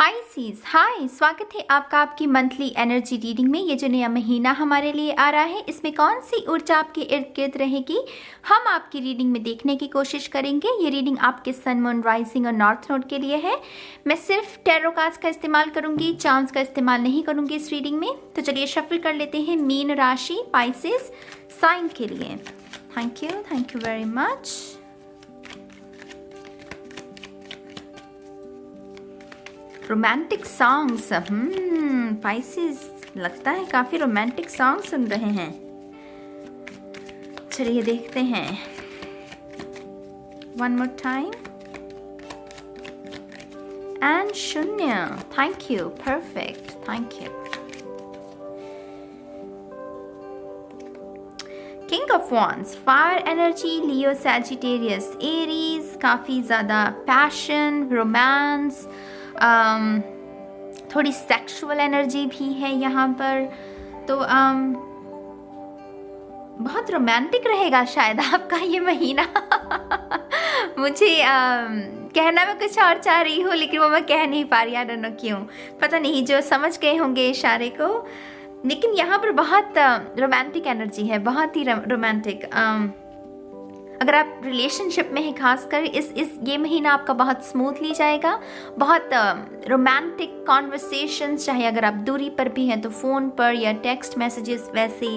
Pisces, हाय, स्वागत है आपका आपकी मंथली एनर्जी रीडिंग में। ये जो नया महीना हमारे लिए आ रहा है, इसमें कौन सी ऊर्जा आपके इर्द गिर्द रहेगी, हम आपकी रीडिंग में देखने की कोशिश करेंगे। ये रीडिंग आपके सन, मून, राइजिंग और नॉर्थ नोड के लिए है। मैं सिर्फ टैरो कार्ड्स का इस्तेमाल करूंगी, चार्म्स का इस्तेमाल नहीं करूंगी इस रीडिंग में। तो चलिए शफल कर लेते हैं मीन राशि पाइसेस साइन के लिए। Thank you very much. Romantic songs, Pisces लगता है काफी रोमांटिक सॉन्ग सुन रहे हैं। चलिए देखते हैं। वन मोर टाइम एंड शून्य। Thank you, perfect, thank you. King of wands, fire energy, Leo, Sagittarius, Aries, काफी ज्यादा पैशन, रोमांस, थोड़ी सेक्सुअल एनर्जी भी है यहाँ पर। तो बहुत रोमांटिक रहेगा शायद आपका ये महीना। मुझे कहना मैं कुछ और चाह रही हूँ, लेकिन वो मैं कह नहीं पा रही। आई डोंट नो क्यों, पता नहीं, जो समझ गए होंगे इशारे को। लेकिन यहाँ पर बहुत रोमांटिक एनर्जी है, बहुत ही रोमांटिक। अगर आप रिलेशनशिप में हैं, खासकर इस ये महीना आपका बहुत स्मूथली जाएगा। बहुत रोमांटिक कॉन्वर्सेशंस, चाहे अगर आप दूरी पर भी हैं तो फ़ोन पर या टेक्स्ट मैसेजेस, वैसे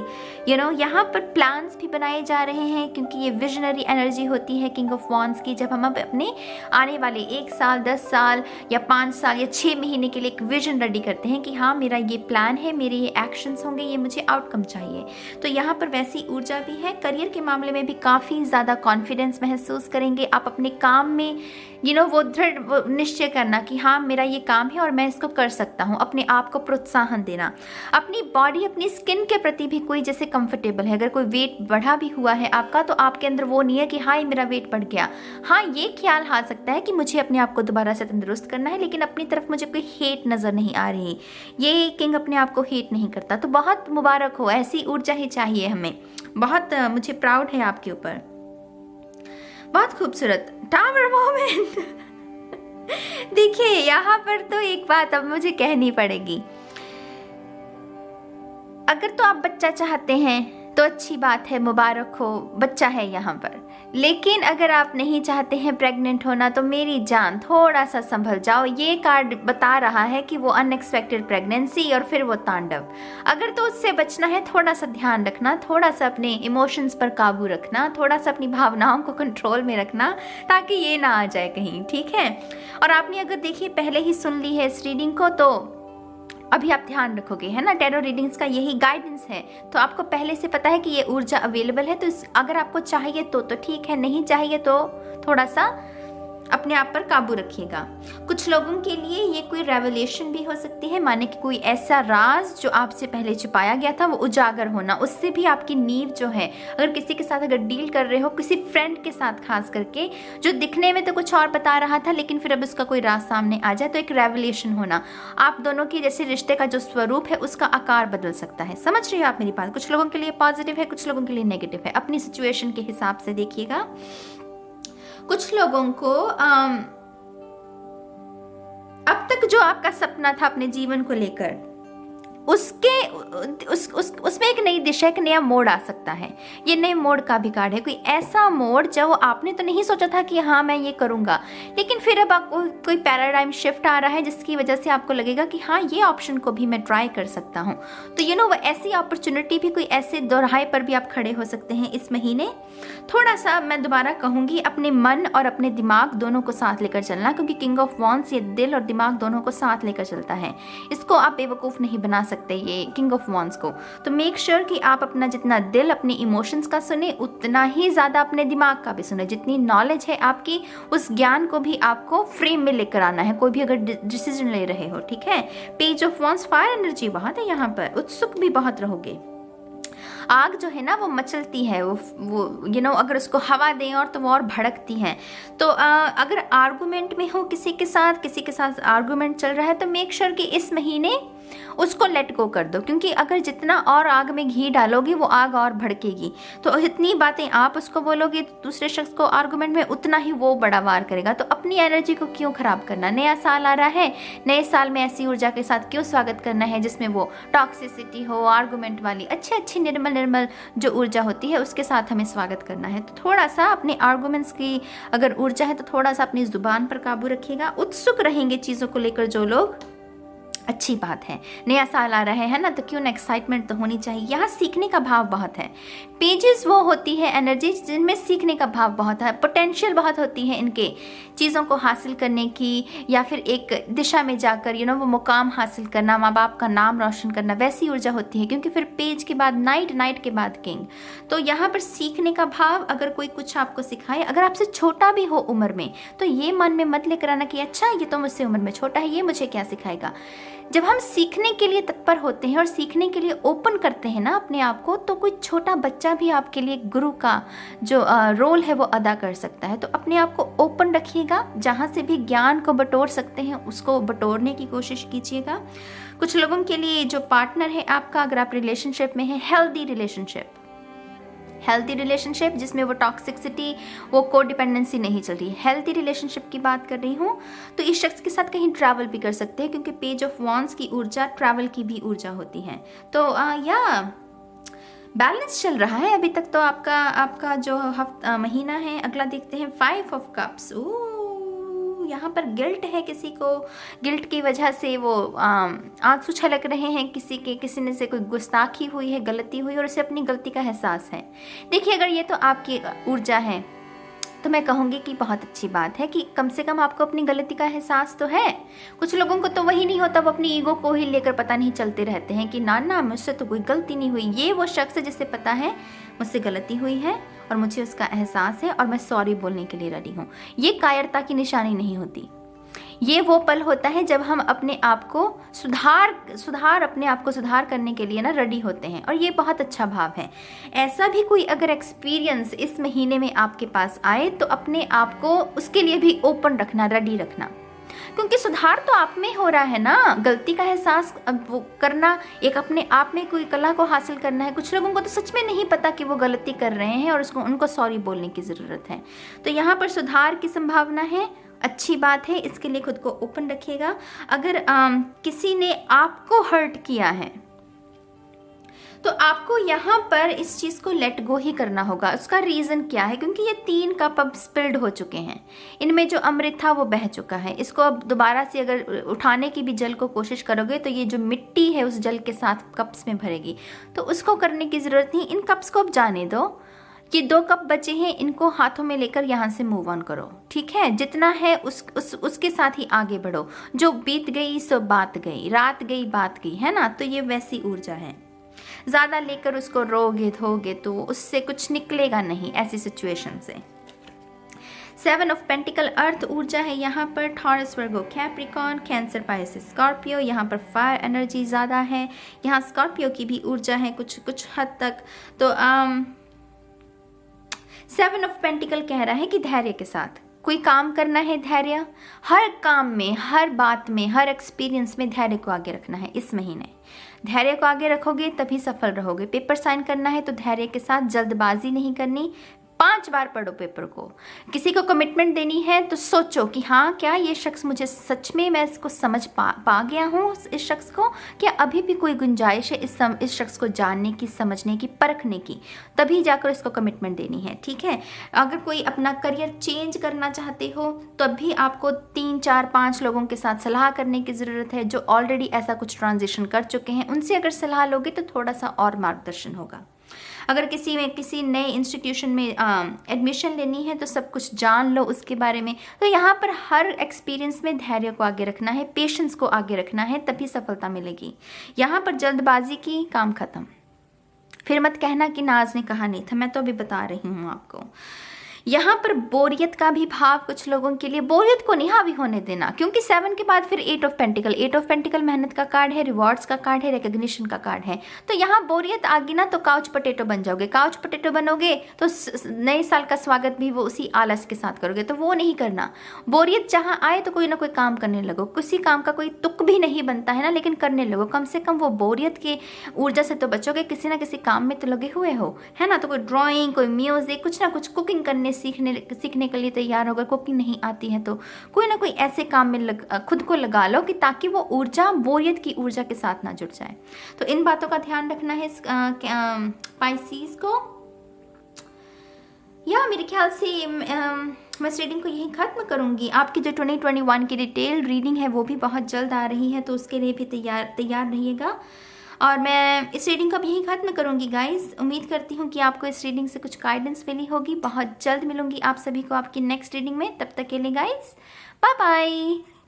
यहाँ पर प्लान्स भी बनाए जा रहे हैं, क्योंकि ये विजनरी एनर्जी होती है किंग ऑफ वॉन्ड्स की। जब हम अपने आने वाले 1 साल, 10 साल या 5 साल या 6 महीने के लिए एक विजन रेडी करते हैं कि हाँ, मेरा ये प्लान है, मेरे ये एक्शंस होंगे, ये मुझे आउटकम चाहिए। तो यहाँ पर वैसी ऊर्जा भी है। करियर के मामले में भी काफ़ी ज़्यादा कॉन्फिडेंस महसूस करेंगे आप अपने काम में। वो दृढ़ निश्चय करना कि हाँ, मेरा ये काम है और मैं इसको कर सकता हूँ। अपने आप को प्रोत्साहन देना। अपनी बॉडी, अपनी स्किन के प्रति भी कोई जैसे कंफर्टेबल है। अगर कोई वेट बढ़ा भी हुआ है आपका, तो आपके अंदर वो नहीं है कि हाँ, मेरा वेट बढ़ गया। हाँ, ये ख्याल आ सकता है कि मुझे अपने आप को दोबारा से तंदुरुस्त करना है, लेकिन अपनी तरफ मुझे कोई हेट नज़र नहीं आ रही। ये किंग अपने आप को हेट नहीं करता। तो बहुत मुबारक हो, ऐसी ऊर्जा ही चाहिए हमें। बहुत मुझे प्राउड है आपके ऊपर। बहुत खूबसूरत टावर मोमेंट। देखिए यहाँ पर तो एक बात अब मुझे कहनी पड़ेगी। अगर तो आप बच्चा चाहते हैं तो अच्छी बात है, मुबारक हो, बच्चा है यहाँ पर। लेकिन अगर आप नहीं चाहते हैं प्रेग्नेंट होना, तो मेरी जान थोड़ा सा संभल जाओ। ये कार्ड बता रहा है कि वो अनएक्सपेक्टेड प्रेगनेंसी और फिर वो तांडव। अगर तो उससे बचना है, थोड़ा सा ध्यान रखना, थोड़ा सा अपने इमोशंस पर काबू रखना, थोड़ा सा अपनी भावनाओं को कंट्रोल में रखना, ताकि ये ना आ जाए कहीं, ठीक है। और आपने अगर देखिए पहले ही सुन ली है इस रीडिंग को, तो अभी आप ध्यान रखोगे, है ना। टैरो रीडिंग्स का यही गाइडेंस है। तो आपको पहले से पता है कि ये ऊर्जा अवेलेबल है। तो अगर आपको चाहिए तो ठीक है, नहीं चाहिए तो थोड़ा सा अपने आप पर काबू रखिएगा। कुछ लोगों के लिए ये कोई रेवलेशन भी हो सकती है, माने कि कोई ऐसा राज जो आपसे पहले छुपाया गया था, वो उजागर होना। उससे भी आपकी नींव जो है, अगर किसी के साथ अगर डील कर रहे हो, किसी फ्रेंड के साथ खास करके, जो दिखने में तो कुछ और बता रहा था, लेकिन फिर अब उसका कोई राज सामने आ जाए, तो एक रेवलेशन होना। आप दोनों की जैसे रिश्ते का जो स्वरूप है, उसका आकार बदल सकता है। समझ रही हो आप मेरी बात। कुछ लोगों के लिए पॉजिटिव है, कुछ लोगों के लिए नेगेटिव है। अपनी सिचुएशन के हिसाब से देखिएगा। कुछ लोगों को अब तक जो आपका सपना था अपने जीवन को लेकर, उसमें एक नई दिशा, एक नया मोड़ आ सकता है। ये नए मोड़ का भी कार्ड है। कोई ऐसा मोड़ जो आपने तो नहीं सोचा था कि हाँ, मैं ये करूँगा, लेकिन फिर अब आपको कोई पैराडाइम शिफ्ट आ रहा है, जिसकी वजह से आपको लगेगा कि हाँ, ये ऑप्शन को भी मैं ट्राई कर सकता हूँ। तो वो ऐसी अपॉर्चुनिटी भी, कोई ऐसे दोराहे पर भी आप खड़े हो सकते हैं इस महीने। थोड़ा सा मैं दोबारा कहूँगी, अपने मन और अपने दिमाग दोनों को साथ लेकर चलना, क्योंकि किंग ऑफ वॉन्ड्स ये दिल और दिमाग दोनों को साथ लेकर चलता है। इसको आप बेवकूफ़ नहीं बना सकते, ये किंग ऑफ वॉन्ड्स को। तो मेक श्योर कि आप अपना जितना दिल, अपने इमोशंस का सुने, उतना ही ज़्यादा अपने दिमाग का भी सुने। जितनी नॉलेज है आपकी, उस ज्ञान को भी आपको फ्रेम में लेकर आना है, कोई भी अगर डिसीजन ले रहे हो, ठीक है। Page of wands, fire energy बहुत है यहाँ पर। उत्सुक भी बहुत रहोगे। आग जो है ना, वो मचलती है, वो अगर उसको हवा दें और तो वो और भड़कती है। तो अगर आर्गुमेंट में हो किसी के साथ आर्गुमेंट चल रहा है, तो मेक श्योर कि इस महीने उसको लेट गो कर दो, क्योंकि अगर जितना और आग में घी डालोगे वो आग और भड़केगी। तो जितनी बातें आप उसको बोलोगे तो दूसरे शख्स को आर्गुमेंट में उतना ही वो बड़ा वार करेगा। तो अपनी एनर्जी को क्यों खराब करना। नया साल आ रहा है, नए साल में ऐसी ऊर्जा के साथ क्यों स्वागत करना है जिसमें वो टॉक्सिसिटी हो, आर्गुमेंट वाली। अच्छी अच्छी निर्मल जो ऊर्जा होती है उसके साथ हमें स्वागत करना है। तो थोड़ा सा अपने आर्गुमेंट्स की अगर ऊर्जा है तो थोड़ा सा अपनी जुबान पर काबू रखिएगा। उत्सुक रहेंगे चीज़ों को लेकर जो लोग, अच्छी बात है। नया साल आ रहा है ना, तो क्यों ना एक्साइटमेंट तो होनी चाहिए। यहाँ सीखने का भाव बहुत है। पेजेस वो होती है एनर्जी जिनमें सीखने का भाव बहुत है, पोटेंशियल बहुत होती है इनके चीज़ों को हासिल करने की, या फिर एक दिशा में जाकर वो मुकाम हासिल करना, माँ बाप का नाम रोशन करना, वैसी ऊर्जा होती है। क्योंकि फिर पेज के बाद नाइट, नाइट के बाद किंग। तो यहाँ पर सीखने का भाव, अगर कोई कुछ आपको सिखाए, अगर आपसे छोटा भी हो उम्र में, तो ये मन में मत लेकर आना कि अच्छा ये तो मुझसे उम्र में छोटा है, ये मुझे क्या सिखाएगा। जब हम सीखने के लिए तत्पर होते हैं और सीखने के लिए ओपन करते हैं ना अपने आप को, तो कोई छोटा बच्चा भी आपके लिए गुरु का जो रोल है वो अदा कर सकता है। तो अपने आप को ओपन रखिएगा, जहाँ से भी ज्ञान को बटोर सकते हैं उसको बटोरने की कोशिश कीजिएगा। कुछ लोगों के लिए जो पार्टनर है आपका, अगर आप रिलेशनशिप में है, हेल्दी रिलेशनशिप जिसमें वो टॉक्सिसिटी, वो कोडिपेंडेंसी नहीं चल रही है, हेल्दी रिलेशनशिप की बात कर रही हूँ। तो इस शख्स के साथ कहीं ट्रैवल भी कर सकते हैं, क्योंकि पेज ऑफ वॉन्ड्स की ऊर्जा ट्रैवल की भी ऊर्जा होती है। तो या बैलेंस चल रहा है अभी तक। तो आपका जो महीना है अगला देखते हैं, 5 ऑफ कप्स। यहाँ पर गिल्ट है, किसी को गिल्ट की वजह से वो आंसू छलक रहे हैं, किसी ने से कोई गुस्ताखी हुई है, गलती हुई और उसे अपनी गलती का एहसास है। देखिए, अगर ये तो आपकी ऊर्जा है तो मैं कहूँगी कि बहुत अच्छी बात है कि कम से कम आपको अपनी गलती का एहसास तो है। कुछ लोगों को तो वही नहीं होता, वो अपनी ईगो को ही लेकर पता नहीं चलते रहते हैं कि ना मुझसे तो कोई गलती नहीं हुई। ये वो शख्स है जिसे पता है मुझसे गलती हुई है और मुझे उसका एहसास है और मैं सॉरी बोलने के लिए रेडी हूँ। ये कायरता की निशानी नहीं होती। ये वो पल होता है जब हम अपने आप को सुधार करने के लिए ना रेडी होते हैं, और ये बहुत अच्छा भाव है। ऐसा भी कोई अगर एक्सपीरियंस इस महीने में आपके पास आए तो अपने आप को उसके लिए भी ओपन रखना, रेडी रखना, क्योंकि सुधार तो आप में हो रहा है ना। गलती का एहसास वो करना, एक अपने आप में कोई कला को हासिल करना है। कुछ लोगों को तो सच में नहीं पता कि वो गलती कर रहे हैं और उनको सॉरी बोलने की ज़रूरत है। तो यहाँ पर सुधार की संभावना है, अच्छी बात है। इसके लिए खुद को ओपन रखिएगा। अगर किसी ने आपको हर्ट किया है तो आपको यहाँ पर इस चीज़ को लेट गो ही करना होगा। उसका रीज़न क्या है? क्योंकि ये 3 कप अब स्पिल्ड हो चुके हैं, इनमें जो अमृत था वो बह चुका है। इसको अब दोबारा से अगर उठाने की भी जल को कोशिश करोगे तो ये जो मिट्टी है उस जल के साथ कप्स में भरेगी, तो उसको करने की ज़रूरत नहीं। इन कप्स को अब जाने दो। ये 2 कप बचे हैं, इनको हाथों में लेकर यहाँ से मूव ऑन करो, ठीक है। जितना है उसके साथ ही आगे बढ़ो। जो बीत गई सो बात गई, रात गई बात गई, है ना। तो ये वैसी ऊर्जा है। ज़्यादा लेकर उसको रोगे धोगे तो उससे कुछ निकलेगा नहीं ऐसी सिचुएशन से। 7 ऑफ पेंटिकल अर्थ ऊर्जा है यहाँ पर। टॉरस, वर्गो, कैप्रिकॉर्न, कैंसर, पाइसेस, स्कॉर्पियो। यहाँ पर फायर एनर्जी ज़्यादा है। यहाँ स्कॉर्पियो की भी ऊर्जा है कुछ हद तक। तो 7 ऑफ पेंटिकल कह रहा है कि धैर्य के साथ कोई काम करना है। धैर्य हर काम में, हर बात में, हर एक्सपीरियंस में धैर्य को आगे रखना है। इस महीने धैर्य को आगे रखोगे तभी सफल रहोगे। पेपर साइन करना है तो धैर्य के साथ, जल्दबाजी नहीं करनी। 5 बार पढ़ो पेपर को। किसी को कमिटमेंट देनी है तो सोचो कि हाँ, क्या ये शख्स मुझे सच में, मैं इसको समझ पा गया हूँ इस शख्स को, क्या अभी भी कोई गुंजाइश है इस शख्स को जानने की, समझने की, परखने की, तभी जाकर इसको कमिटमेंट देनी है, ठीक है। अगर कोई अपना करियर चेंज करना चाहते हो तब भी आपको 3, 4, 5 लोगों के साथ सलाह करने की ज़रूरत है जो ऑलरेडी ऐसा कुछ ट्रांजिशन कर चुके हैं। उनसे अगर सलाह लोगे तो थोड़ा सा और मार्गदर्शन होगा। अगर किसी नए इंस्टीट्यूशन में एडमिशन लेनी है तो सब कुछ जान लो उसके बारे में। तो यहाँ पर हर एक्सपीरियंस में धैर्य को आगे रखना है, पेशेंस को आगे रखना है, तभी सफलता मिलेगी। यहाँ पर जल्दबाजी की, काम खत्म। फिर मत कहना कि नाज ने कहा नहीं था, मैं तो अभी बता रही हूँ आपको। यहाँ पर बोरियत का भी भाव कुछ लोगों के लिए, बोरियत को नहीं हावी होने देना, क्योंकि 7 के बाद फिर 8 ऑफ पेंटिकल, 8 ऑफ पेंटिकल मेहनत का कार्ड है, रिवॉर्ड्स का कार्ड है, रिकग्निशन का कार्ड है। तो यहाँ बोरियत आ गई ना तो काउच पोटैटो बन जाओगे, काउच पोटैटो बनोगे तो नए साल का स्वागत भी वो उसी आलस के साथ करोगे, तो वो नहीं करना। बोरियत जहाँ आए तो कोई ना कोई काम करने लगो, किसी काम का कोई तुक भी नहीं बनता है ना, लेकिन करने लगो, कम से कम वो बोरियत की ऊर्जा से तो बचोगे, किसी ना किसी काम में तो लगे हुए हो, है ना। तो कोई ड्राइंग, कोई म्यूजिक, कुछ ना कुछ कुकिंग करने सीखने के लिए तैयार हो। अगर कुकिंग नहीं आती है तो कोई ना कोई ऐसे काम में खुद को लगा लो कि ताकि वो ऊर्जा बोरियत की ऊर्जा के साथ ना जुड़ जाए। तो इन बातों का ध्यान रखना है स्पाइसीज को। या मेरे ख्याल से मैं इस रीडिंग को यहीं ख़त्म करूँगी। आपकी जो 2021 की डिटेल रीडिंग है वो भी बहुत जल्द आ रही है, तो उसके लिए भी तैयार रहिएगा। और मैं इस रीडिंग को अब यहीं ख़त्म करूँगी गाइस। उम्मीद करती हूँ कि आपको इस रीडिंग से कुछ गाइडेंस मिली होगी। बहुत जल्द मिलूंगी आप सभी को आपकी नेक्स्ट रीडिंग में। तब तक के लिए गाइस बाय बाय।